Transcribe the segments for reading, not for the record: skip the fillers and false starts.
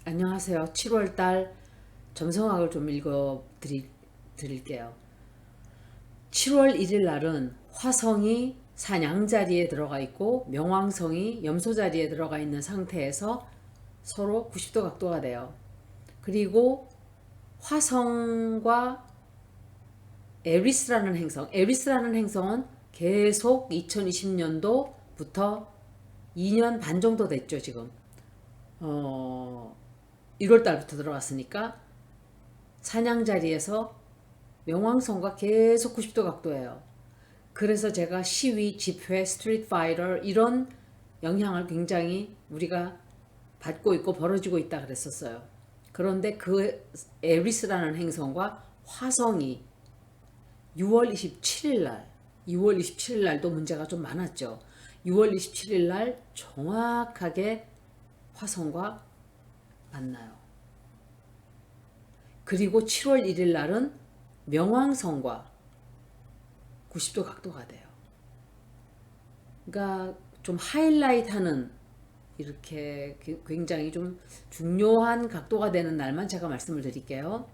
안녕하세요. 7월달 점성학을 좀 드릴게요. 7월 1일 날은 화성이 산양자리에 들어가 있고 명왕성이 염소자리에 들어가 있는 상태에서 서로 90도 각도가 돼요. 그리고 화성과 에리스라는 행성은 계속 2020년도부터 2년 반 정도 됐죠, 지금. 1월 달부터 들어갔으니까 사냥자리에서 명왕성과 계속 90도 각도예요. 그래서 제가 시위, 집회, 스트리트 파이터 이런 영향을 굉장히 우리가 받고 있고 벌어지고 있다 그랬었어요. 그런데 그 에리스라는 행성과 화성이 6월 27일 날도 문제가 좀 많았죠. 6월 27일 날 정확하게 화성과 만나요. 그리고 7월 1일 날은 명왕성과 90도 각도가 돼요. 그러니까 좀 하이라이트하는 이렇게 굉장히 좀 중요한 각도가 되는 날만 제가 말씀을 드릴게요.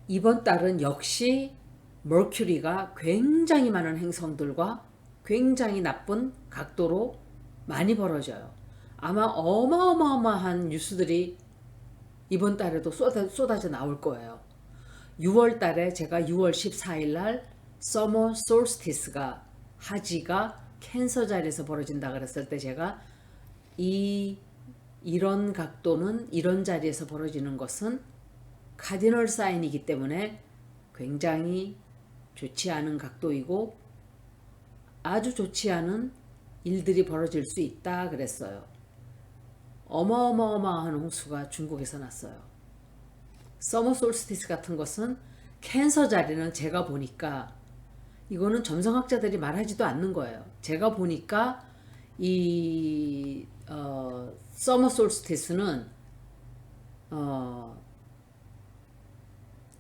이번 달은 역시 머큐리가 굉장히 많은 행성들과 굉장히 나쁜 각도로 많이 벌어져요. 아마 어마어마한 뉴스들이 이번 달에도 쏟아져 나올 거예요. 6월 달에 제가 6월 14일 날 서머 솔스티스가 하지가 캔서 자리에서 벌어진다 그랬을 때 제가 이 이런 각도는 이런 자리에서 벌어지는 것은 카디널 사인이기 때문에 굉장히 좋지 않은 각도이고 아주 좋지 않은 일들이 벌어질 수 있다 그랬어요. 어마어마한 홍수가 중국에서 났어요. 서머 솔스티스 같은 것은 캔서 자리는 제가 보니까 이거는 점성학자들이 말하지도 않는 거예요. 제가 보니까 이 서머 솔스티스는 어,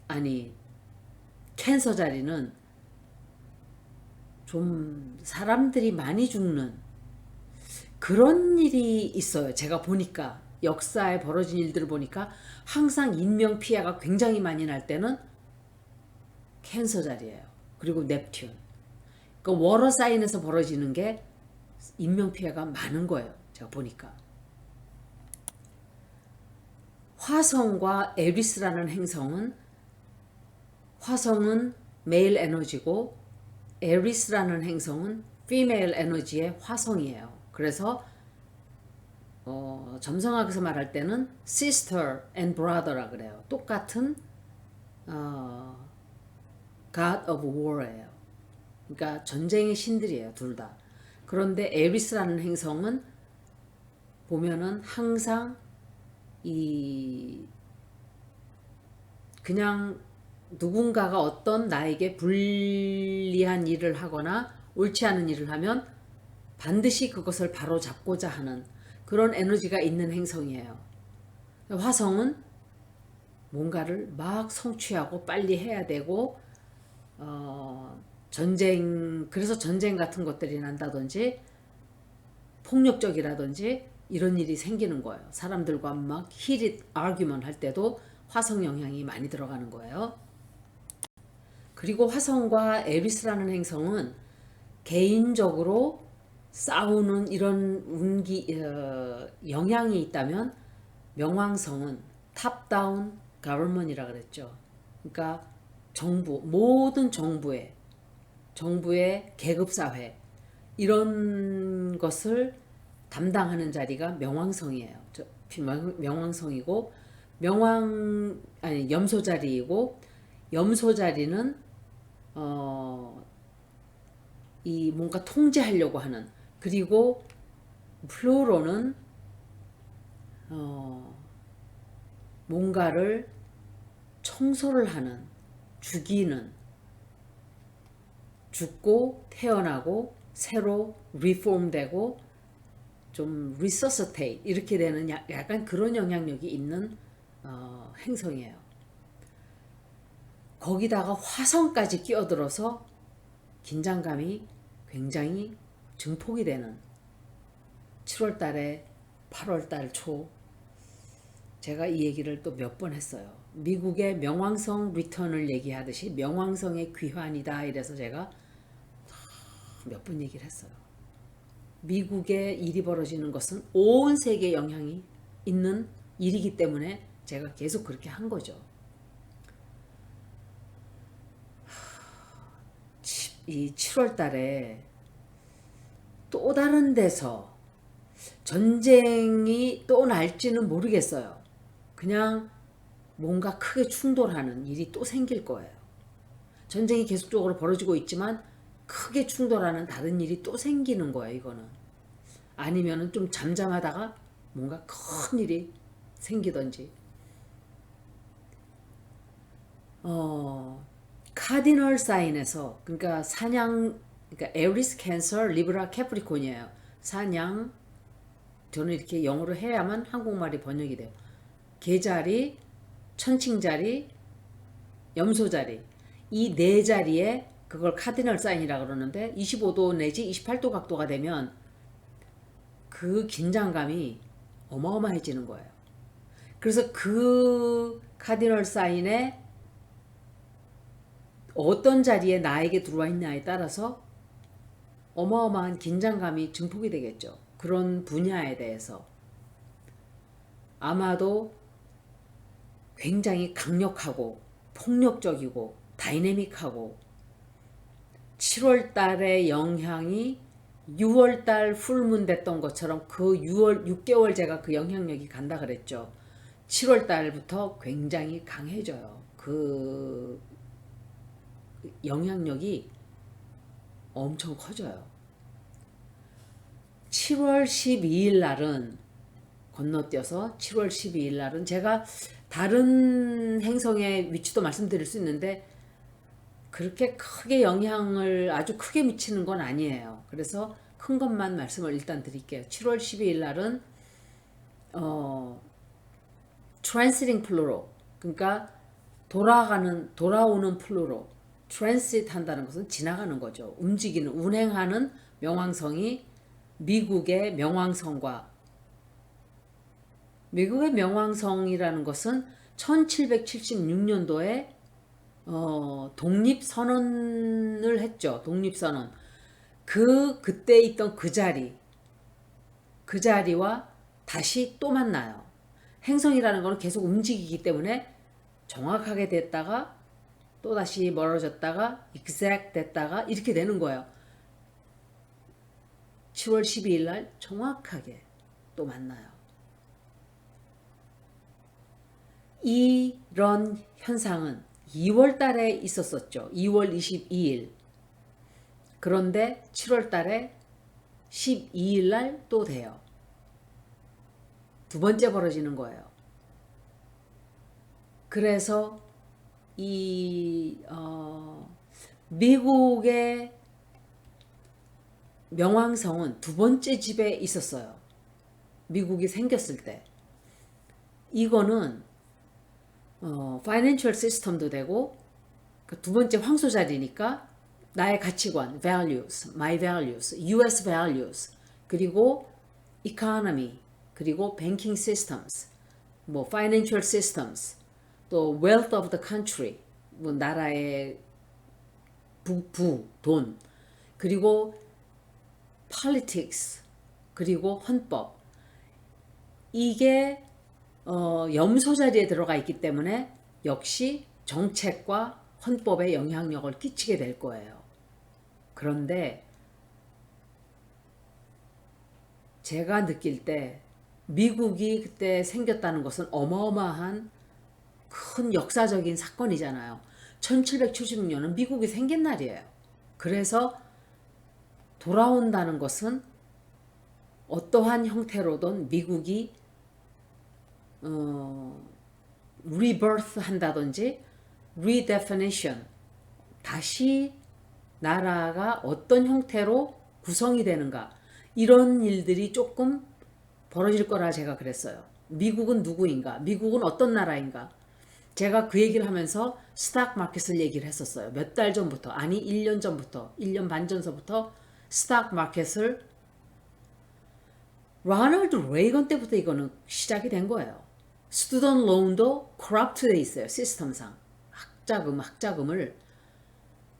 아니 캔서 자리는 좀 사람들이 많이 죽는 그런 일이 있어요. 제가 보니까 역사에 벌어진 일들을 보니까 항상 인명 피해가 굉장히 많이 날 때는 캔서 자리예요. 그리고 넵튠. 그러니까 워러 사인에서 벌어지는 게 인명 피해가 많은 거예요. 제가 보니까. 화성과 에리스라는 행성은 화성은 메일 에너지고 에리스라는 행성은 피메일 에너지의 화성이에요. 그래서 점성학에서 말할 때는 sister and brother라 그래요. 똑같은 어, God of War예요. 그러니까 전쟁의 신들이에요, 둘 다. 그런데 에리스라는 행성은 보면은 항상 이 그냥 누군가가 어떤 나에게 불리한 일을 하거나 옳지 않은 일을 하면 반드시 그것을 바로 잡고자 하는 그런 에너지가 있는 행성이에요. 화성은 뭔가를 막 성취하고 빨리 해야 되고 그래서 전쟁 같은 것들이 난다든지 폭력적이라든지 이런 일이 생기는 거예요. 사람들과 막 히릿 아규먼 할 때도 화성 영향이 많이 들어가는 거예요. 그리고 화성과 에비스라는 행성은 개인적으로 싸우는 이런 영향이 있다면 명왕성은 탑다운 가버먼이라 그랬죠. 그러니까 모든 정부의 계급사회 이런 것을 담당하는 자리가 명왕성이에요. 명왕성이고 염소 자리이고 염소 자리는 이 뭔가 통제하려고 하는 그리고 플루로는 뭔가를 청소를 하는 죽이는 죽고 태어나고 새로 리폼되고 좀 리서스테이트 이렇게 되는 약간 그런 영향력이 있는 행성이에요. 거기다가 화성까지 끼어들어서 긴장감이 굉장히 증폭이 되는 7월 달에 8월 달 초 제가 이 얘기를 또 몇 번 했어요. 미국의 명왕성 리턴을 얘기하듯이 명왕성의 귀환이다. 이래서 제가 몇 번 얘기를 했어요. 미국에 일이 벌어지는 것은 온 세계에 영향이 있는 일이기 때문에 제가 계속 그렇게 한 거죠. 이 7월 달에 또 다른 데서 전쟁이 또 날지는 모르겠어요. 그냥 뭔가 크게 충돌하는 일이 또 생길 거예요. 전쟁이 계속적으로 벌어지고 있지만 크게 충돌하는 다른 일이 또 생기는 거예요. 이거는 아니면은 좀 잠잠하다가 뭔가 큰 일이 생기든지. 카디널 사인에서 그러니까 사냥, 그러니까 에리스, 캔서, 리브라, 캐프리콘이에요. 사냥, 저는 이렇게 영어로 해야만 한국말이 번역이 돼요. 개자리, 천칭자리, 염소자리, 이 네 자리에 그걸 카디널 사인이라 그러는데 25도 내지 28도 각도가 되면 그 긴장감이 어마어마해지는 거예요. 그래서 그 카디널 사인에 어떤 자리에 나에게 들어와 있냐에 따라서 어마어마한 긴장감이 증폭이 되겠죠. 그런 분야에 대해서 아마도 굉장히 강력하고 폭력적이고 다이내믹하고 7월 달의 영향이 6월 달 풀문 됐던 것처럼 그 6개월 제가 그 영향력이 간다 그랬죠. 7월 달부터 굉장히 강해져요. 그 영향력이 엄청 커져요. 7월 12일 날은 건너뛰어서 7월 12일 날은 제가 다른 행성의 위치도 말씀드릴 수 있는데 그렇게 크게 영향을 아주 크게 미치는 건 아니에요. 그래서 큰 것만 말씀을 일단 드릴게요. 7월 12일 날은 트랜시팅 플루로, 그러니까 돌아오는 플루로, 트랜시트 한다는 것은 지나가는 거죠. 움직이는, 운행하는 명왕성이 미국의 명왕성이라는 것은 1776년도에 독립선언을 했죠. 독립선언. 그때 있던 그 자리와 다시 또 만나요. 행성이라는 거는 계속 움직이기 때문에 정확하게 됐다가 또 다시 멀어졌다가 exact 됐다가 이렇게 되는 거예요. 7월 12일 날 정확하게 또 만나요. 이런 현상은 2월 달에 있었었죠. 2월 22일. 그런데 7월 달에 12일 날 또 돼요. 두 번째 벌어지는 거예요. 그래서 미국의 명왕성은 두 번째 집에 있었어요. 미국이 생겼을 때. 이거는 파이낸셜 시스템도 되고 두 번째 황소 자리니까 나의 가치관, values, my values, US values, 그리고 economy, 그리고 banking systems, 뭐 financial systems, 또 wealth of the country, 뭐 나라의 돈, 그리고 politics, 그리고 헌법. 이게 염소 자리에 들어가 있기 때문에 역시 정책과 헌법에 영향력을 끼치게 될 거예요. 그런데 제가 느낄 때 미국이 그때 생겼다는 것은 어마어마한 큰 역사적인 사건이잖아요. 1776년은 미국이 생긴 날이에요. 그래서 돌아온다는 것은 어떠한 형태로든 미국이 rebirth 한다든지 redefinition, 다시 나라가 어떤 형태로 구성이 되는가, 이런 일들이 조금 벌어질 거라 제가 그랬어요. 미국은 누구인가? 미국은 어떤 나라인가? 제가 그 얘기를 하면서 스탁 마켓을 얘기를 했었어요. 몇 달 전부터, 아니 1년 전부터, 1년 반 전서부터 스탁 마켓을 로널드 레이건 때부터 이거는 시작이 된 거예요. 스튜던트 론도 corrupt 돼 있어요. 시스템상. 학자금을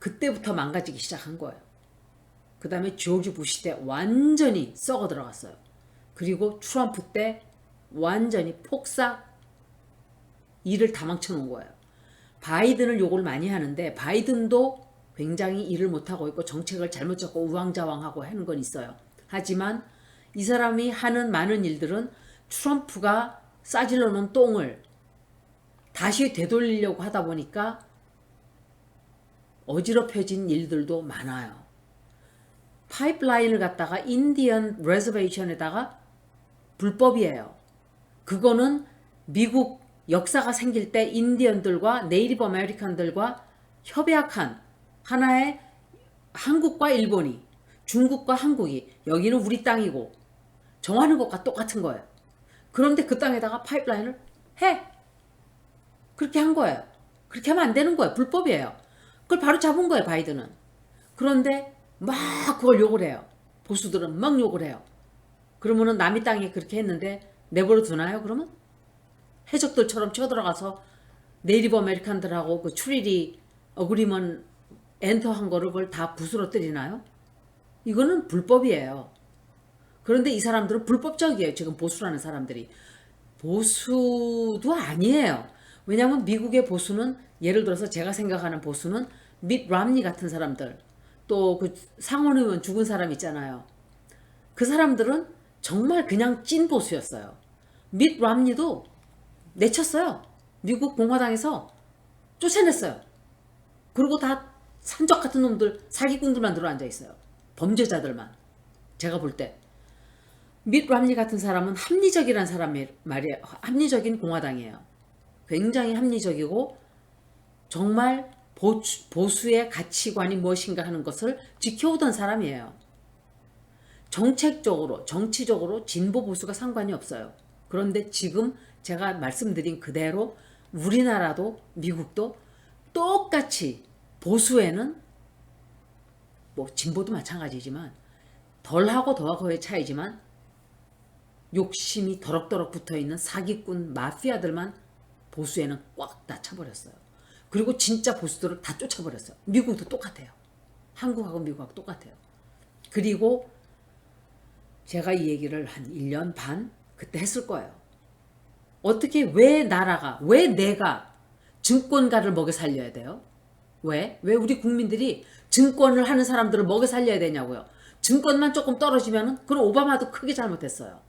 그때부터 망가지기 시작한 거예요. 그 다음에 조지 부시 때 완전히 썩어 들어갔어요. 그리고 트럼프 때 완전히 폭삭 일을 다 망쳐놓은 거예요. 바이든을 욕을 많이 하는데 바이든도 굉장히 일을 못하고 있고 정책을 잘못 잡고 우왕좌왕하고 하는 건 있어요. 하지만 이 사람이 하는 많은 일들은 트럼프가 싸질러 놓은 똥을 다시 되돌리려고 하다 보니까 어지럽혀진 일들도 많아요. 파이프라인을 갖다가 인디언 레저베이션에다가 불법이에요. 그거는 미국 역사가 생길 때 인디언들과 네이티브 아메리칸들과 협약한 하나의 한국과 일본이, 중국과 한국이 여기는 우리 땅이고 정하는 것과 똑같은 거예요. 그런데 그 땅에다가 파이프라인을 해. 그렇게 한 거예요. 그렇게 하면 안 되는 거예요. 불법이에요. 그걸 바로 잡은 거예요, 바이든은. 그런데 막 그걸 욕을 해요. 보수들은 막 욕을 해요. 그러면은 남의 땅에 그렇게 했는데 내버려 두나요, 그러면? 해적들처럼 쳐들어가서 네이티브 아메리칸들하고 그 추리리 어그리먼 엔터한 거를 그걸 다 부스러뜨리나요? 이거는 불법이에요. 그런데 이 사람들은 불법적이에요. 지금 보수라는 사람들이. 보수도 아니에요. 왜냐하면 미국의 보수는 예를 들어서 제가 생각하는 보수는 밋 람니 같은 사람들, 또 그 상원 의원 죽은 사람 있잖아요. 그 사람들은 정말 그냥 찐 보수였어요. 밋 람니도 내쳤어요. 미국 공화당에서 쫓아냈어요. 그리고 다 산적 같은 놈들, 사기꾼들만 들어앉아 있어요. 범죄자들만. 제가 볼 때. 밋 람니 같은 사람은 합리적이란 사람이 말이에요. 합리적인 공화당이에요. 굉장히 합리적이고 정말 보수의 가치관이 무엇인가 하는 것을 지켜오던 사람이에요. 정책적으로, 정치적으로 진보 보수가 상관이 없어요. 그런데 지금 제가 말씀드린 그대로 우리나라도 미국도 똑같이 보수에는 뭐 진보도 마찬가지지만 덜하고 더하고의 차이지만 욕심이 더럭더럭 붙어있는 사기꾼 마피아들만 보수에는 꽉 다 차버렸어요. 그리고 진짜 보수들을 다 쫓아버렸어요. 미국도 똑같아요. 한국하고 미국하고 똑같아요. 그리고 제가 이 얘기를 한 1년 반 그때 했을 거예요. 어떻게 왜 나라가, 왜 내가 증권가를 먹여 살려야 돼요? 왜? 왜 우리 국민들이 증권을 하는 사람들을 먹여 살려야 되냐고요. 증권만 조금 떨어지면은 그럼 오바마도 크게 잘못했어요.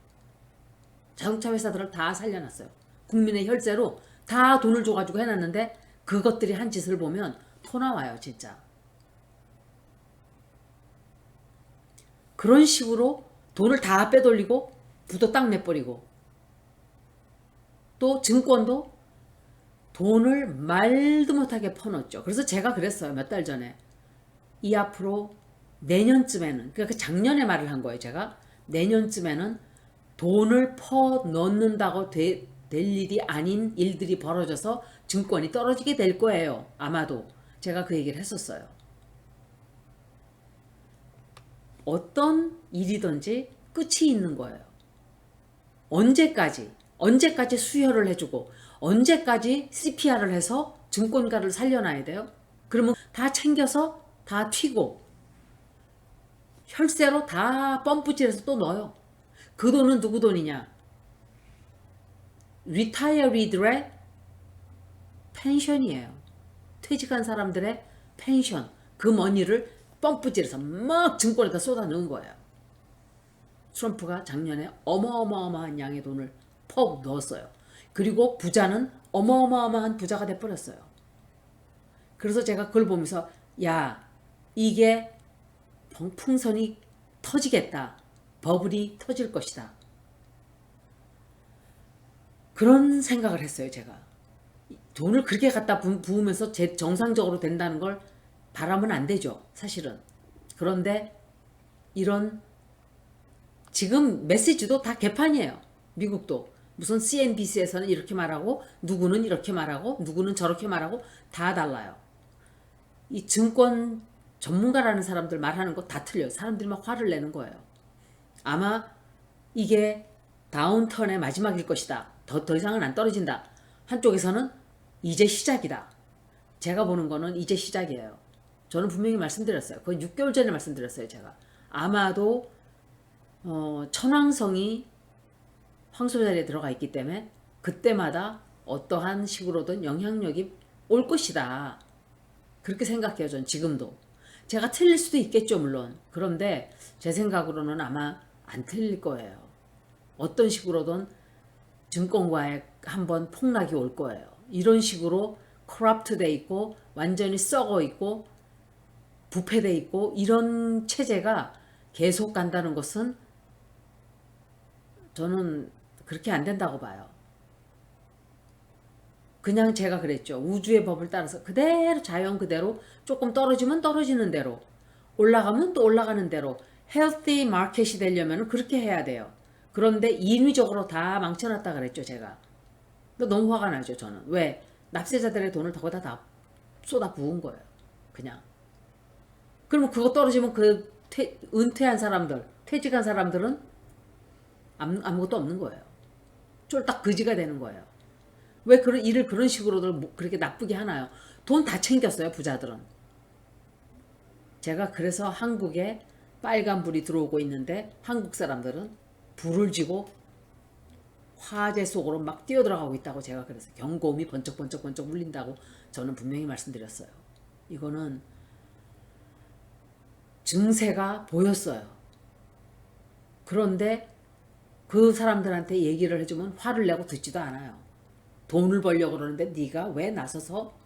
자동차 회사들을 다 살려놨어요. 국민의 혈세로 다 돈을 줘가지고 해놨는데 그것들이 한 짓을 보면 토 나와요, 진짜. 그런 식으로 돈을 다 빼돌리고 부도 딱 내버리고 또 증권도 돈을 말도 못하게 퍼넣었죠. 그래서 제가 그랬어요. 몇 달 전에. 이 앞으로 내년쯤에는, 그러니까 그 작년에 말을 한 거예요. 제가 내년쯤에는 돈을 퍼넣는다고 될 일이 아닌 일들이 벌어져서 증권이 떨어지게 될 거예요. 아마도. 제가 그 얘기를 했었어요. 어떤 일이든지 끝이 있는 거예요. 언제까지 수혈을 해주고 언제까지 CPR을 해서 증권가를 살려놔야 돼요? 그러면 다 챙겨서 다 튀고 혈세로 다 펌프질해서 또 넣어요. 그 돈은 누구 돈이냐? 리타이어리들의 펜션이에요. 퇴직한 사람들의 펜션. 그 머니를 펌프질해서 막 증권에다 쏟아 넣은 거예요. 트럼프가 작년에 어마어마한 양의 돈을 퍽 넣었어요. 그리고 부자는 어마어마한 부자가 돼버렸어요. 그래서 제가 그걸 보면서 야, 이게 풍선이 터지겠다. 버블이 터질 것이다. 그런 생각을 했어요, 제가. 돈을 그렇게 갖다 부으면서 정상적으로 된다는 걸 바라면 안 되죠, 사실은. 그런데 이런 지금 메시지도 다 개판이에요. 미국도. 무슨 CNBC에서는 이렇게 말하고 누구는 이렇게 말하고 누구는 저렇게 말하고 다 달라요. 이 증권 전문가라는 사람들 말하는 거 다 틀려요. 사람들이 막 화를 내는 거예요. 아마 이게 다운턴의 마지막일 것이다. 더 이상은 안 떨어진다. 한쪽에서는 이제 시작이다. 제가 보는 거는 이제 시작이에요. 저는 분명히 말씀드렸어요. 거의 6개월 전에 말씀드렸어요. 제가 아마도 천왕성이 황소 자리에 들어가 있기 때문에 그때마다 어떠한 식으로든 영향력이 올 것이다. 그렇게 생각해요. 전 지금도. 제가 틀릴 수도 있겠죠, 물론. 그런데 제 생각으로는 아마 안 틀릴 거예요. 어떤 식으로든 증권가에 한번 폭락이 올 거예요. 이런 식으로 corrupt 돼 있고 완전히 썩어 있고 부패돼 있고 이런 체제가 계속 간다는 것은 저는 그렇게 안 된다고 봐요. 그냥 제가 그랬죠. 우주의 법을 따라서 그대로 자연 그대로 조금 떨어지면 떨어지는 대로 올라가면 또 올라가는 대로 healthy 마켓이 되려면 그렇게 해야 돼요. 그런데 인위적으로 다 망쳐놨다 그랬죠. 제가. 너무 화가 나죠. 저는. 왜? 납세자들의 돈을 거기다 다 쏟아 부은 거예요. 그냥. 그러면 그거 떨어지면 은퇴한 사람들, 퇴직한 사람들은 아무것도 없는 거예요. 쫄딱 거지가 되는 거예요. 왜 그런 일을 그런 식으로들 그렇게 나쁘게 하나요? 돈 다 챙겼어요, 부자들은. 제가 그래서 한국에 빨간불이 들어오고 있는데 한국 사람들은 불을 지고 화재 속으로 막 뛰어들어가고 있다고 제가 그래서 경고음이 번쩍번쩍 울린다고 저는 분명히 말씀드렸어요. 이거는 증세가 보였어요. 그런데 그 사람들한테 얘기를 해주면 화를 내고 듣지도 않아요. 돈을 벌려고 그러는데 네가 왜 나서서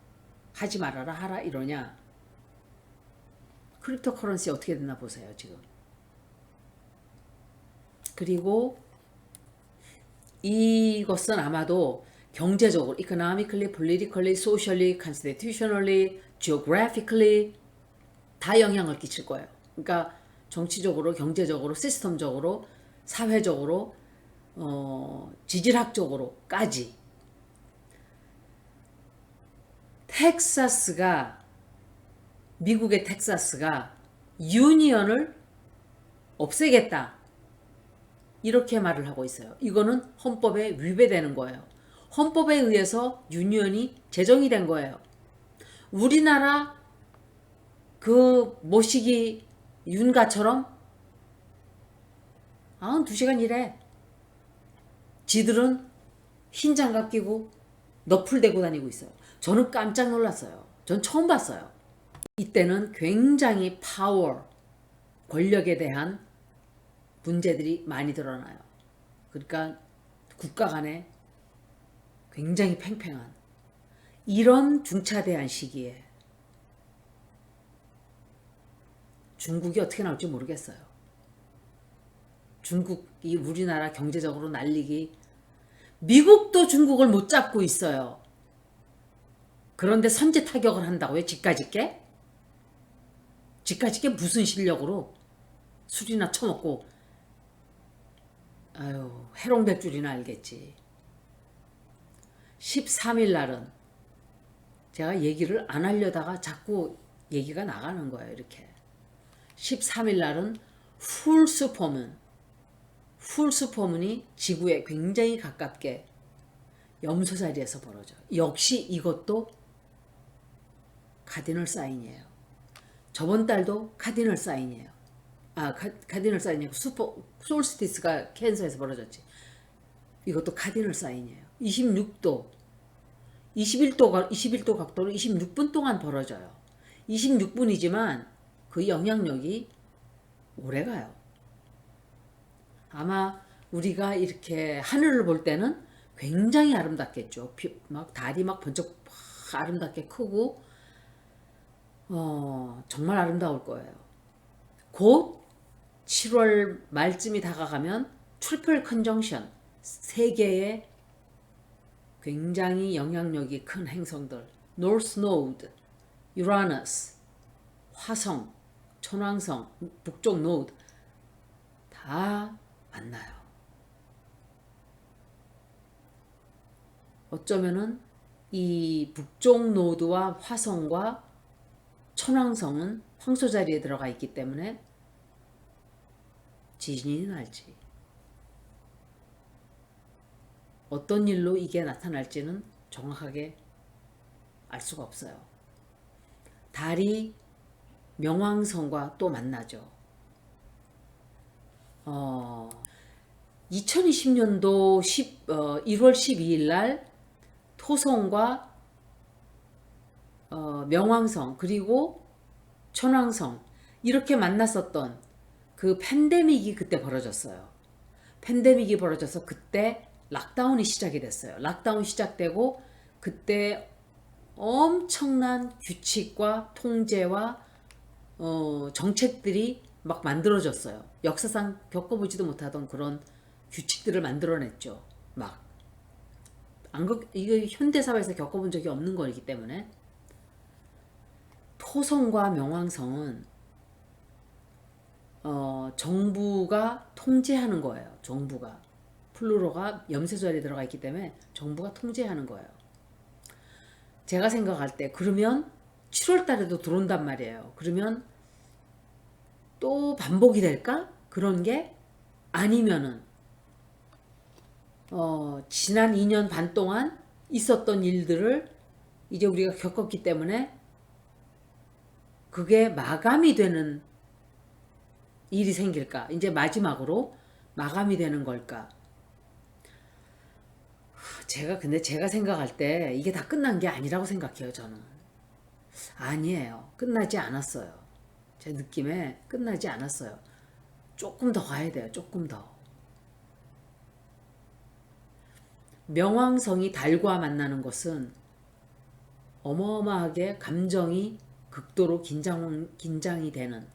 하지 말아라 하라 이러냐. 크립토 커런시 어떻게 됐나 보세요 지금. 그리고 이것은 아마도 경제적으로 economically, politically, socially, constitutionally, geographically 다 영향을 끼칠 거예요. 그러니까 정치적으로, 경제적으로, 시스템적으로, 사회적으로, 지질학적으로까지. 미국의 텍사스가 유니언을 없애겠다. 이렇게 말을 하고 있어요. 이거는 헌법에 위배되는 거예요. 헌법에 의해서 유니언이 제정이 된 거예요. 우리나라 그 모시기 윤가처럼 92시간 일해. 지들은 흰 장갑 끼고 너풀 대고 다니고 있어요. 저는 깜짝 놀랐어요. 전 처음 봤어요. 이때는 굉장히 권력에 대한 문제들이 많이 드러나요. 그러니까 국가 간에 굉장히 팽팽한 이런 중차대한 시기에 중국이 어떻게 나올지 모르겠어요. 중국이 우리나라 경제적으로 날리기, 미국도 중국을 못 잡고 있어요. 그런데 선제 타격을 한다고요? 집가집게? 집가집게 무슨 실력으로 술이나 처먹고 해롱백줄이나 알겠지. 13일 날은 제가 얘기를 안 하려다가 자꾸 얘기가 나가는 거예요. 이렇게 13일 날은 풀스포문이 지구에 굉장히 가깝게 염소 자리에서 벌어져요. 역시 이것도 카디널 사인이에요. 저번 달도 카디널 사인이에요. 카디널 사인이고 솔스티스가 캔서에서 벌어졌지. 이것도 카디널 사인이에요. 26도 21도 각도로 26분 동안 벌어져요. 26분이지만 그 영향력이 오래가요. 아마 우리가 이렇게 하늘을 볼 때는 굉장히 아름답겠죠. 막 달이 막 번쩍 아름답게 크고 정말 아름다울 거예요. 곧 7월 말쯤이 다가가면 트리플 컨정션, 세 개의 굉장히 영향력이 큰 행성들, 노스 노드, 유라너스, 화성, 천왕성, 북쪽 노드 다 만나요. 어쩌면은 이 북쪽 노드와 화성과 천왕성은 황소 자리에 들어가 있기 때문에 지진이 날지. 어떤 일로 이게 나타날지는 정확하게 알 수가 없어요. 달이 명왕성과 또 만나죠. 2020년도 1월 12일 날 토성과 명왕성 그리고 천왕성 이렇게 만났었던 그 팬데믹이 그때 벌어졌어요. 팬데믹이 벌어져서 그때 락다운이 시작이 됐어요. 락다운 시작되고 그때 엄청난 규칙과 통제와 정책들이 막 만들어졌어요. 역사상 겪어보지도 못하던 그런 규칙들을 만들어냈죠. 막 이거 현대사회에서 겪어본 적이 없는 거이기 때문에 토성과 명왕성은 정부가 통제하는 거예요. 정부가 플루로가 염세조알에 들어가 있기 때문에 정부가 통제하는 거예요. 제가 생각할 때 그러면 7월 달에도 들어온단 말이에요. 그러면 또 반복이 될까? 그런 게 아니면은 지난 2년 반 동안 있었던 일들을 이제 우리가 겪었기 때문에 그게 마감이 되는 일이 생길까? 이제 마지막으로 마감이 되는 걸까? 근데 제가 생각할 때 이게 다 끝난 게 아니라고 생각해요, 저는. 아니에요. 끝나지 않았어요. 제 느낌에 끝나지 않았어요. 조금 더 가야 돼요, 조금 더. 명왕성이 달과 만나는 것은 어마어마하게 감정이 극도로 긴장이 되는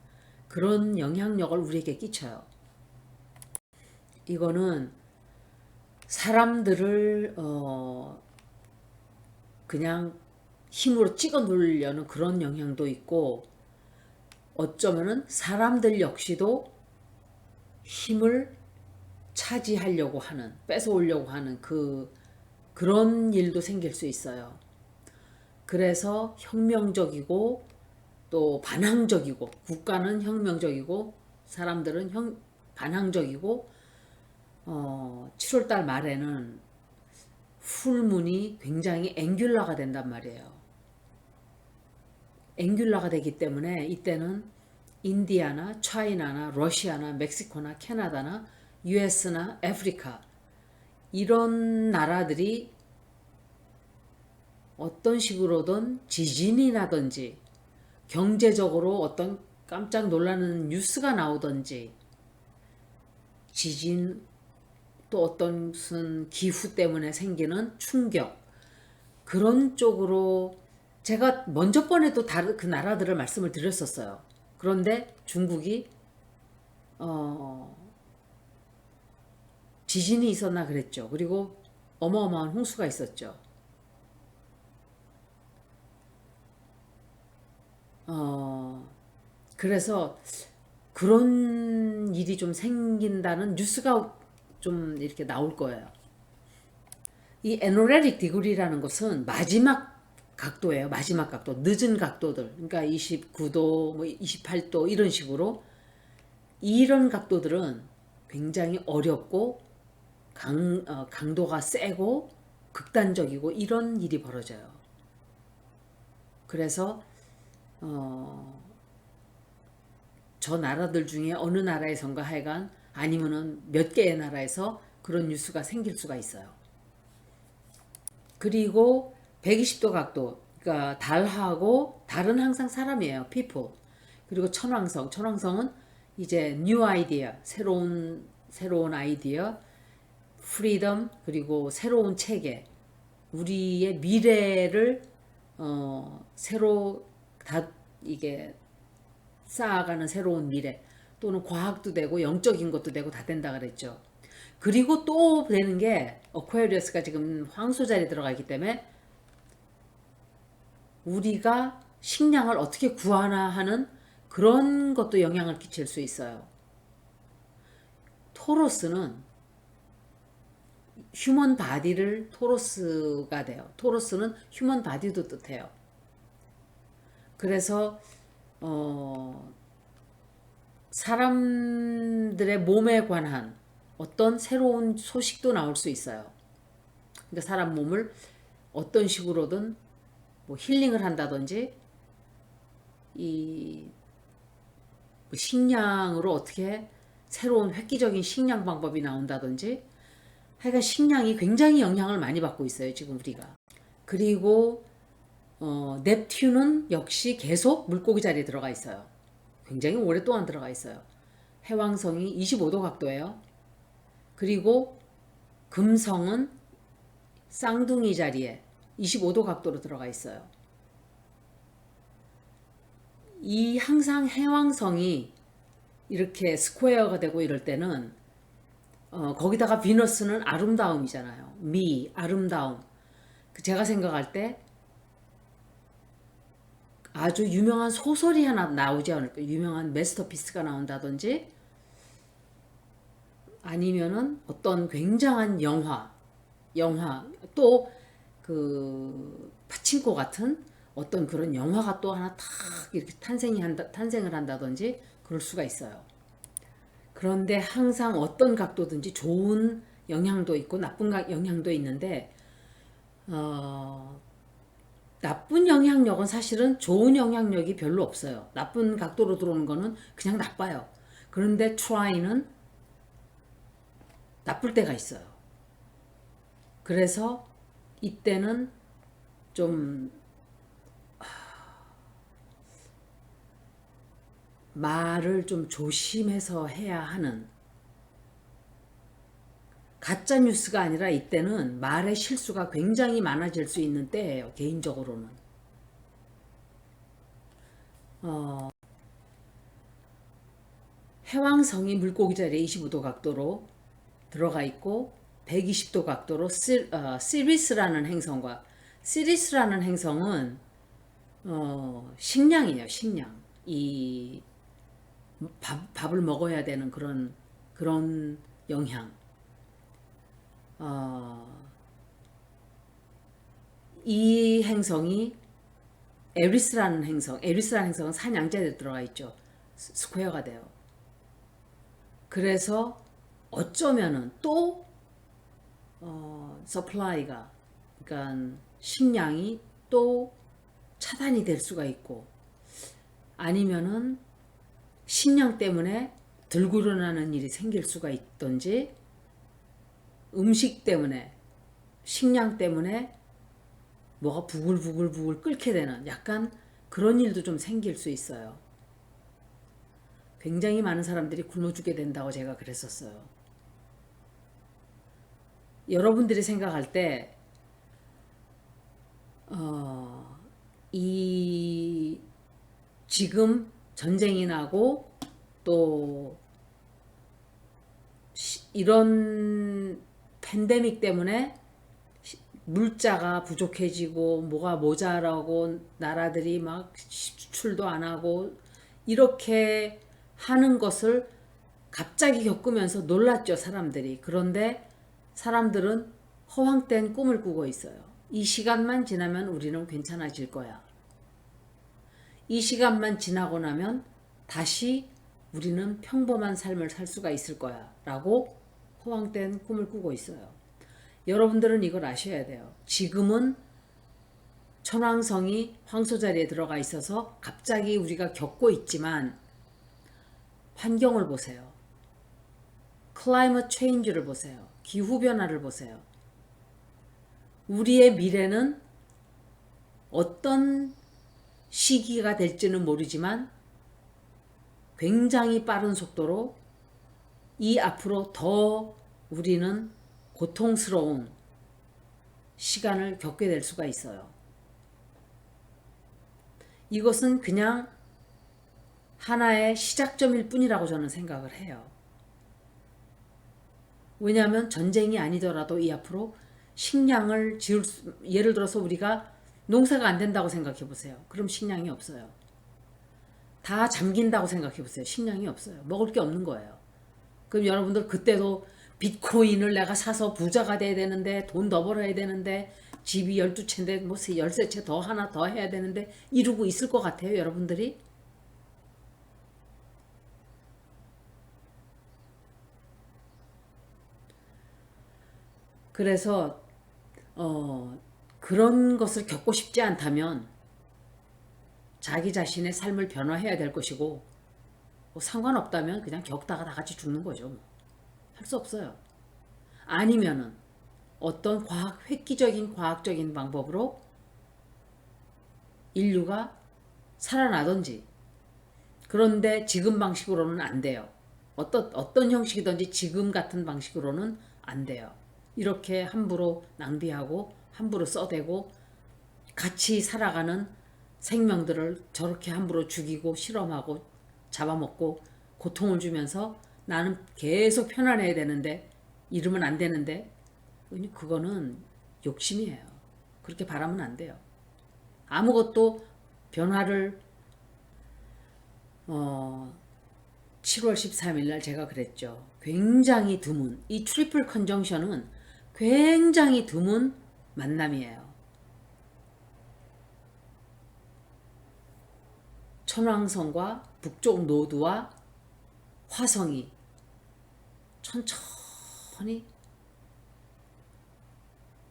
그런 영향력을 우리에게 끼쳐요. 이거는 사람들을 그냥 힘으로 찍어 누르려는 그런 영향도 있고 어쩌면은 사람들 역시도 힘을 차지하려고 하는 뺏어오려고 하는 그런 일도 생길 수 있어요. 그래서 혁명적이고 또 반항적이고 국가는 혁명적이고 사람들은 반항적이고 7월달 말에는 풀문이 굉장히 앵귤라가 된단 말이에요. 앵귤라가 되기 때문에 이때는 인디아나 차이나나 러시아나 멕시코나 캐나다나 US나 아프리카 이런 나라들이 어떤 식으로든 지진이 나든지 경제적으로 어떤 깜짝 놀라는 뉴스가 나오든지 지진 또 어떤 무슨 기후 때문에 생기는 충격 그런 쪽으로 제가 먼저 번에도 그 나라들을 말씀을 드렸었어요. 그런데 중국이 지진이 있었나 그랬죠. 그리고 어마어마한 홍수가 있었죠. 그래서 그런 일이 좀 생긴다는 뉴스가 좀 이렇게 나올 거예요. 이 에노레릭 디그리라는 것은 마지막 각도예요. 마지막 각도. 늦은 각도들. 그러니까 29도, 뭐 28도 이런 식으로 이런 각도들은 굉장히 어렵고 강도가 세고 극단적이고 이런 일이 벌어져요. 그래서 저 나라들 중에 어느 나라에선가 하여간 아니면은 몇 개의 나라에서 그런 뉴스가 생길 수가 있어요. 그리고 120도 각도, 그러니까 달은 항상 사람이에요. people. 그리고 천왕성은 이제 new idea, 새로운 아이디어, freedom, 그리고 새로운 체계, 우리의 미래를 새로 다 이게 쌓아가는 새로운 미래 또는 과학도 되고 영적인 것도 되고 다 된다 그랬죠. 그리고 또 되는 게 어쿠아리어스가 지금 황소 자리에 들어가 있기 때문에 우리가 식량을 어떻게 구하나 하는 그런 것도 영향을 끼칠 수 있어요. 토로스는 휴먼 바디를 토로스가 돼요. 토로스는 휴먼 바디도 뜻해요. 그래서 사람들의 몸에 관한 어떤 새로운 소식도 나올 수 있어요. 그러니까 사람 몸을 어떤 식으로든 뭐 힐링을 한다든지 이 식량으로 어떻게 새로운 획기적인 식량 방법이 나온다든지 하여간 식량이 굉장히 영향을 많이 받고 있어요 지금 우리가. 그리고 넵튠은 역시 계속 물고기 자리에 들어가 있어요. 굉장히 오랫동안 들어가 있어요. 해왕성이 25도 각도예요. 그리고 금성은 쌍둥이 자리에 25도 각도로 들어가 있어요. 이 항상 해왕성이 이렇게 스퀘어가 되고 이럴 때는 거기다가 비너스는 아름다움이잖아요. 미, 아름다움. 제가 생각할 때 아주 유명한 소설이 하나 나오지 않을까. 유명한 메스터피스가 나온다든지 아니면은 어떤 굉장한 영화 또 그 파친코 같은 어떤 그런 영화가 또 하나 탁 이렇게 탄생을 한다든지 그럴 수가 있어요. 그런데 항상 어떤 각도든지 좋은 영향도 있고 나쁜 영향도 있는데 나쁜 영향력은 사실은 좋은 영향력이 별로 없어요. 나쁜 각도로 들어오는 거는 그냥 나빠요. 그런데 트라이는 나쁠 때가 있어요. 그래서 이때는 좀 말을 좀 조심해서 해야 하는, 가짜 뉴스가 아니라 이때는 말의 실수가 굉장히 많아질 수 있는 때예요. 개인적으로는. 해왕성이 물고기 자리에 25도 각도로 들어가 있고 120도 각도로 시리스라는 행성과, 시리스라는 행성은 식량이에요. 식량. 이 밥을 먹어야 되는 그런 영향. 이 행성이 에리스라는 행성은 산양자리에 들어가 있죠. 스퀘어가 돼요. 그래서 어쩌면은 또 서플라이가, 그러니까 식량이 또 차단이 될 수가 있고, 아니면은 식량 때문에 들고 일어나는 일이 생길 수가 있던지, 음식 때문에, 식량 때문에 뭐가 부글부글 끓게 되는 약간 그런 일도 좀 생길 수 있어요. 굉장히 많은 사람들이 굶어 죽게 된다고 제가 그랬었어요. 여러분들이 생각할 때, 이 지금 전쟁이 나고 또 이런 팬데믹 때문에 물자가 부족해지고 뭐가 모자라고 나라들이 막 수출도 안 하고 이렇게 하는 것을 갑자기 겪으면서 놀랐죠, 사람들이. 그런데 사람들은 허황된 꿈을 꾸고 있어요. 이 시간만 지나면 우리는 괜찮아질 거야. 이 시간만 지나고 나면 다시 우리는 평범한 삶을 살 수가 있을 거야. 라고 허황된 꿈을 꾸고 있어요. 여러분들은 이걸 아셔야 돼요. 지금은 천왕성이 황소 자리에 들어가 있어서 갑자기 우리가 겪고 있지만 환경을 보세요. 클라이머트 체인지를 보세요. 기후변화를 보세요. 우리의 미래는 어떤 시기가 될지는 모르지만 굉장히 빠른 속도로 이 앞으로 더 우리는 고통스러운 시간을 겪게 될 수가 있어요. 이것은 그냥 하나의 시작점일 뿐이라고 저는 생각을 해요. 왜냐하면 전쟁이 아니더라도 이 앞으로 식량을 예를 들어서 우리가 농사가 안 된다고 생각해 보세요. 그럼 식량이 없어요. 다 잠긴다고 생각해 보세요. 식량이 없어요. 먹을 게 없는 거예요. 그럼 여러분들 그때도 비트코인을 내가 사서 부자가 돼야 되는데 돈 더 벌어야 되는데 집이 12채인데 뭐 13채 더 하나 더 해야 되는데 이러고 있을 것 같아요, 여러분들이? 그래서 그런 것을 겪고 싶지 않다면 자기 자신의 삶을 변화해야 될 것이고, 뭐 상관없다면 그냥 겪다가 다 같이 죽는 거죠. 뭐. 할 수 없어요. 아니면은 어떤 획기적인 과학적인 방법으로 인류가 살아나든지. 그런데 지금 방식으로는 안 돼요. 어떤 형식이든지 지금 같은 방식으로는 안 돼요. 이렇게 함부로 낭비하고 함부로 써대고 같이 살아가는 생명들을 저렇게 함부로 죽이고 실험하고 잡아먹고 고통을 주면서 나는 계속 편안해야 되는데 이러면 안 되는데, 그거는 욕심이에요. 그렇게 바라면 안 돼요. 아무것도 변화를 7월 13일 날 제가 그랬죠. 굉장히 드문, 이 트리플 컨정션은 굉장히 드문 만남이에요. 천왕성과 북쪽 노드와 화성이 천천히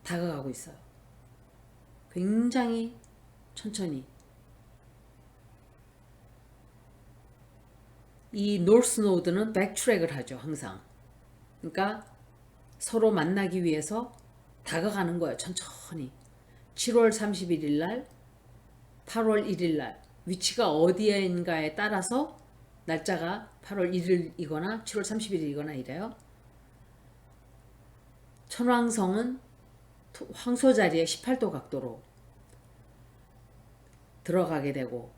다가가고 있어요. 굉장히 천천히. 이 노스 노드는 백트랙을 하죠, 항상. 그러니까 서로 만나기 위해서 다가가는 거예요, 천천히. 7월 31일 날, 8월 1일 날, 위치가 어디인가에 따라서 날짜가 8월 1일이거나 7월 30일이거나 이래요. 천왕성은 황소 자리에 18도 각도로 들어가게 되고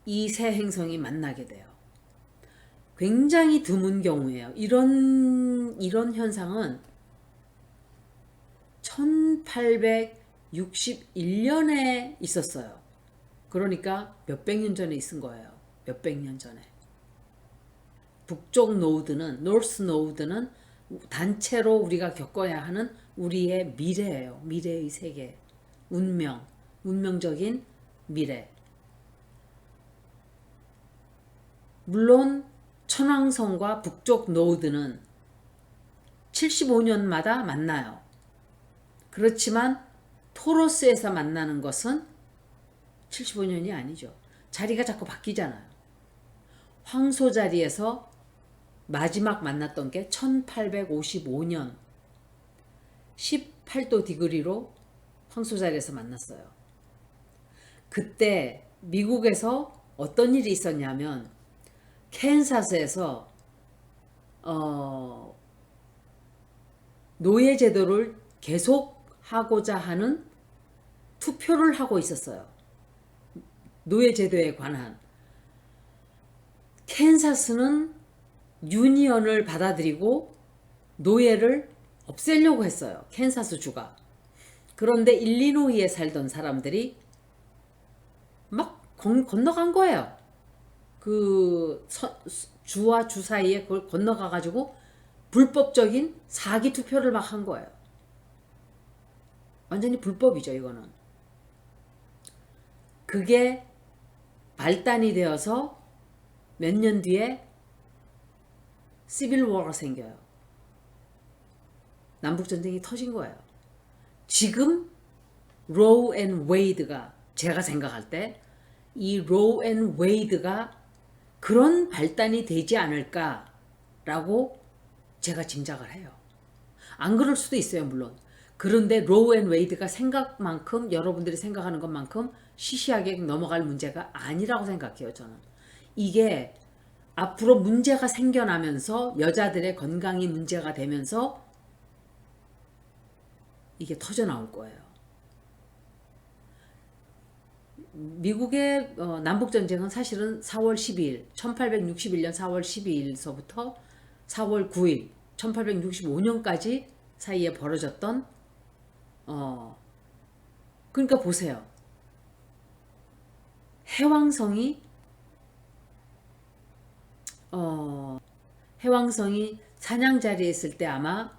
이 세 행성이 만나게 돼요. 굉장히 드문 경우예요. 이런 현상은 1861년에 있었어요. 그러니까 몇백 년 전에 있은 거예요. 몇백 년 전에. 북쪽 노드는, 노스 노드는 단체로 우리가 겪어야 하는 우리의 미래예요. 미래의 세계. 운명적인 미래. 물론 천왕성과 북쪽 노드는 75년마다 만나요. 그렇지만 토로스에서 만나는 것은 75년이 아니죠. 자리가 자꾸 바뀌잖아요. 황소 자리에서 마지막 만났던 게 1855년 18도 디그리로 황소 자리에서 만났어요. 그때 미국에서 어떤 일이 있었냐면 캔사스에서 노예 제도를 계속하고자 하는 투표를 하고 있었어요. 노예 제도에 관한. 캔사스는 유니언을 받아들이고 노예를 없애려고 했어요. 캔사스 주가. 그런데 일리노이에 살던 사람들이 막 건너간 거예요. 그 주와 주 사이에 그걸 건너가 가지고 불법적인 사기 투표를 막 한 거예요. 완전히 불법이죠, 이거는. 그게 발단이 되어서 몇 년 뒤에 시빌 워가 생겨요. 남북전쟁이 터진 거예요. 지금 로우 앤 웨이드가, 제가 생각할 때 이 로우 앤 웨이드가 그런 발단이 되지 않을까라고 제가 짐작을 해요. 안 그럴 수도 있어요, 물론. 그런데 로우 앤 웨이드가 생각만큼, 여러분들이 생각하는 것만큼 시시하게 넘어갈 문제가 아니라고 생각해요, 저는. 이게 앞으로 문제가 생겨나면서 여자들의 건강이 문제가 되면서 이게 터져 나올 거예요. 미국의 남북전쟁은 사실은 4월 12일, 1861년 4월 12일서부터 4월 9일, 1865년까지 사이에 벌어졌던, 그러니까 보세요. 해왕성이 사냥 자리에 있을 때 아마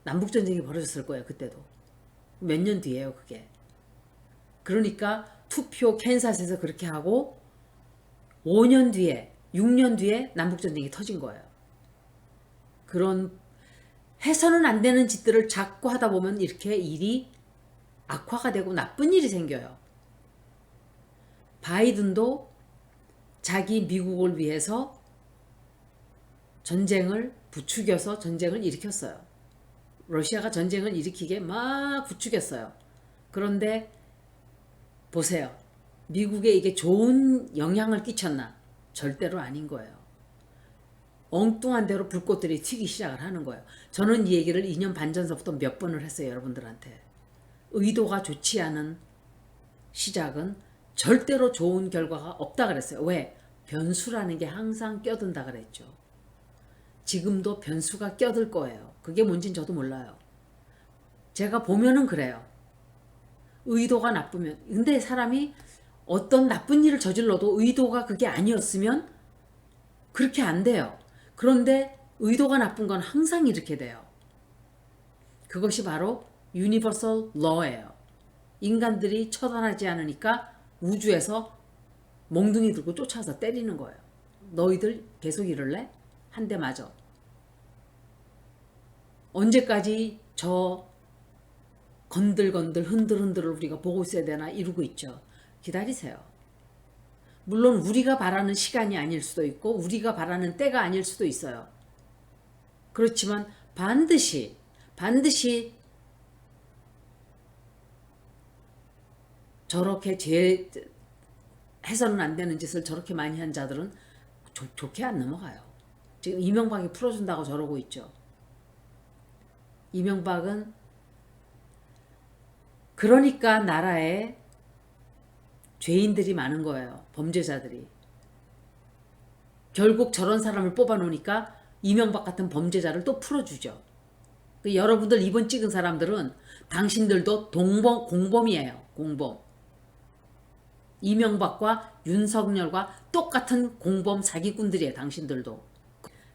남북전쟁이 벌어졌을 거예요. 그때도. 몇 년 뒤에요, 그게. 그러니까 투표 캔사스에서 그렇게 하고 5년 뒤에, 6년 뒤에 남북전쟁이 터진 거예요. 그런 해서는 안 되는 짓들을 자꾸 하다 보면 이렇게 일이 악화가 되고 나쁜 일이 생겨요. 바이든도 자기 미국을 위해서 전쟁을 부추겨서 전쟁을 일으켰어요. 러시아가 전쟁을 일으키게 막 부추겼어요. 그런데 보세요. 미국에 이게 좋은 영향을 끼쳤나? 절대로 아닌 거예요. 엉뚱한 대로 불꽃들이 튀기 시작을 하는 거예요. 저는 이 얘기를 2년 반 전서부터 몇 번을 했어요. 여러분들한테. 의도가 좋지 않은 시작은 절대로 좋은 결과가 없다 그랬어요. 왜? 변수라는 게 항상 껴든다 그랬죠. 지금도 변수가 껴들 거예요. 그게 뭔진 저도 몰라요. 제가 보면은 그래요. 의도가 나쁘면. 근데 사람이 어떤 나쁜 일을 저질러도 의도가 그게 아니었으면 그렇게 안 돼요. 그런데 의도가 나쁜 건 항상 이렇게 돼요. 그것이 바로 유니버설 러예요. 인간들이 처단하지 않으니까 우주에서 몽둥이 들고 쫓아서 때리는 거예요. 너희들 계속 이럴래? 한 대 맞아. 언제까지 저 건들건들 흔들흔들을 우리가 보고 있어야 되나 이러고 있죠. 기다리세요. 물론 우리가 바라는 시간이 아닐 수도 있고 우리가 바라는 때가 아닐 수도 있어요. 그렇지만 반드시 저렇게 해서는 안 되는 짓을 저렇게 많이 한 자들은 좋게 안 넘어가요. 지금 이명박이 풀어준다고 저러고 있죠. 이명박은 그러니까 나라에 죄인들이 많은 거예요. 범죄자들이. 결국 저런 사람을 뽑아놓으니까 이명박 같은 범죄자를 또 풀어주죠. 여러분들 이번 찍은 사람들은 당신들도 공범이에요. 공범. 이명박과 윤석열과 똑같은 공범 사기꾼들이에요. 당신들도.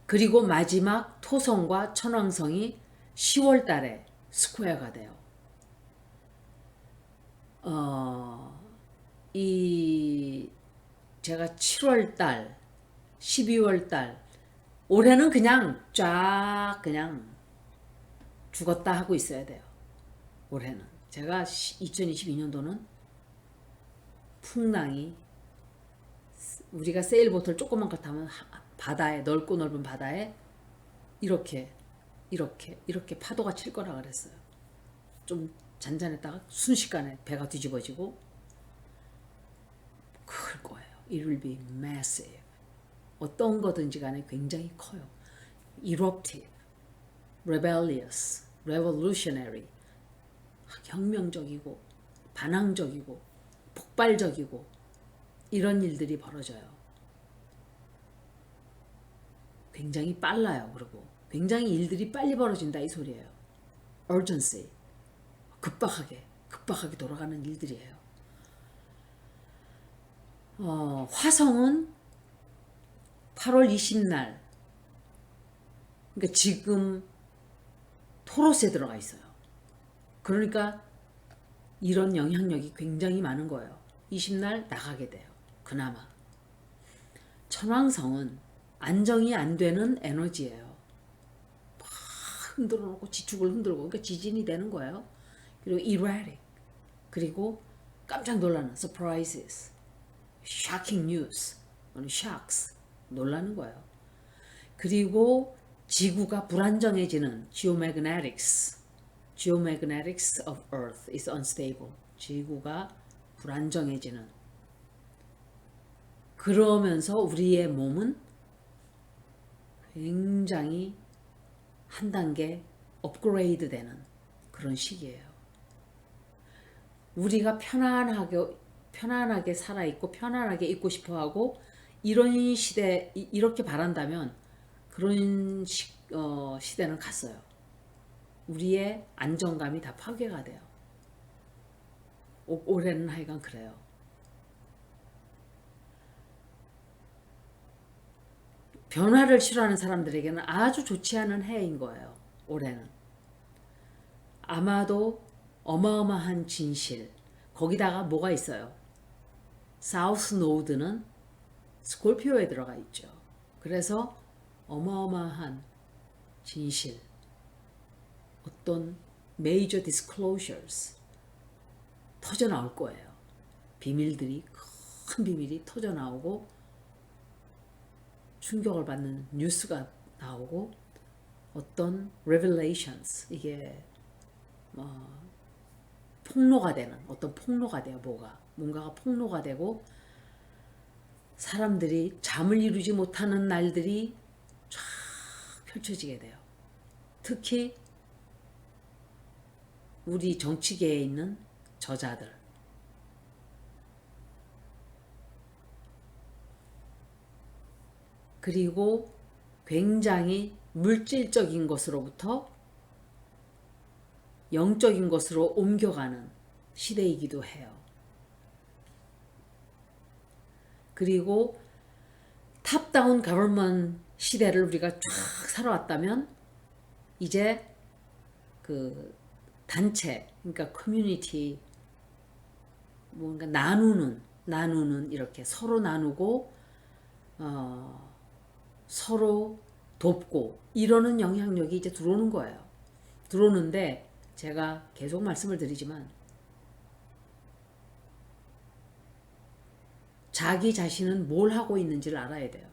그리고 마지막 토성과 천왕성이 10월 달에 스퀘어가 돼요. 제가 7월 달, 12월 달, 올해는 그냥 쫙 그냥 죽었다 하고 있어야 돼요. 올해는. 제가 2022년도는 풍랑이 우리가 세일보트를 조그만 거 타면 바다에 넓고 넓은 바다에 이렇게 파도가 칠 거라 그랬어요. 좀 잔잔했다가 순식간에 배가 뒤집어지고 클 거예요. It will be massive. 어떤 거든지 간에 굉장히 커요. Eruptive, rebellious, revolutionary. 혁명적이고 반항적이고 폭발적이고 이런 일들이 벌어져요. 굉장히 빨라요. 그리고 굉장히 일들이 빨리 벌어진다 이 소리예요. urgency. 급박하게 돌아가는 일들이에요. 화성은 8월 20날 그러니까 지금 토로스에 들어가 있어요. 그러니까 이런 영향력이 굉장히 많은 거예요. 20날 나가게 돼요. 그나마. 천왕성은 안정이 안 되는 에너지예요. 막 흔들어 놓고 지축을 흔들고 그러니까 지진이 되는 거예요. 그리고 erratic. 그리고 깜짝 놀라는 surprises. shocking news. shocks. 놀라는 거예요. 그리고 지구가 불안정해지는 geomagnetics of Earth is unstable. 지구가 불안정해지는. 그러면서 우리의 몸은 굉장히 한 단계 업그레이드 되는 그런 시기예요. 우리가 편안하게 살아있고 편안하게 있고 싶어하고 이런 시대 이렇게 바란다면 그런 시대는 갔어요. 우리의 안정감이 다 파괴가 돼요. 올해는 하여간 그래요. 변화를 싫어하는 사람들에게는 아주 좋지 않은 해인 거예요. 올해는. 아마도 어마어마한 진실. 거기다가 뭐가 있어요? 사우스 노드는 스콜피오에 들어가 있죠. 그래서 어마어마한 진실. 어떤 major disclosures. 터져 나올 거예요. 비밀들이, 큰 비밀이 터져 나오고 충격을 받는 뉴스가 나오고 어떤 revelations, 이게 폭로가 되는, 어떤 폭로가 돼요. 뭔가가 폭로가 되고 사람들이 잠을 이루지 못하는 날들이 쫙 펼쳐지게 돼요. 특히 우리 정치계에 있는 저자들, 그리고 굉장히 물질적인 것으로부터 영적인 것으로 옮겨가는 시대이기도 해요. 그리고 탑다운 가버먼트 시대를 우리가 쫙 살아왔다면 이제 그 단체, 그러니까 커뮤니티, 뭔가 나누는 이렇게 서로 나누고 서로 돕고 이러는 영향력이 이제 들어오는 거예요. 들어오는데 제가 계속 말씀을 드리지만 자기 자신은 뭘 하고 있는지를 알아야 돼요.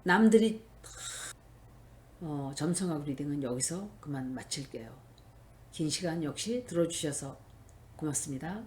남들이 점성학 리딩은 여기서 그만 마칠게요. 긴 시간 역시 들어주셔서 고맙습니다.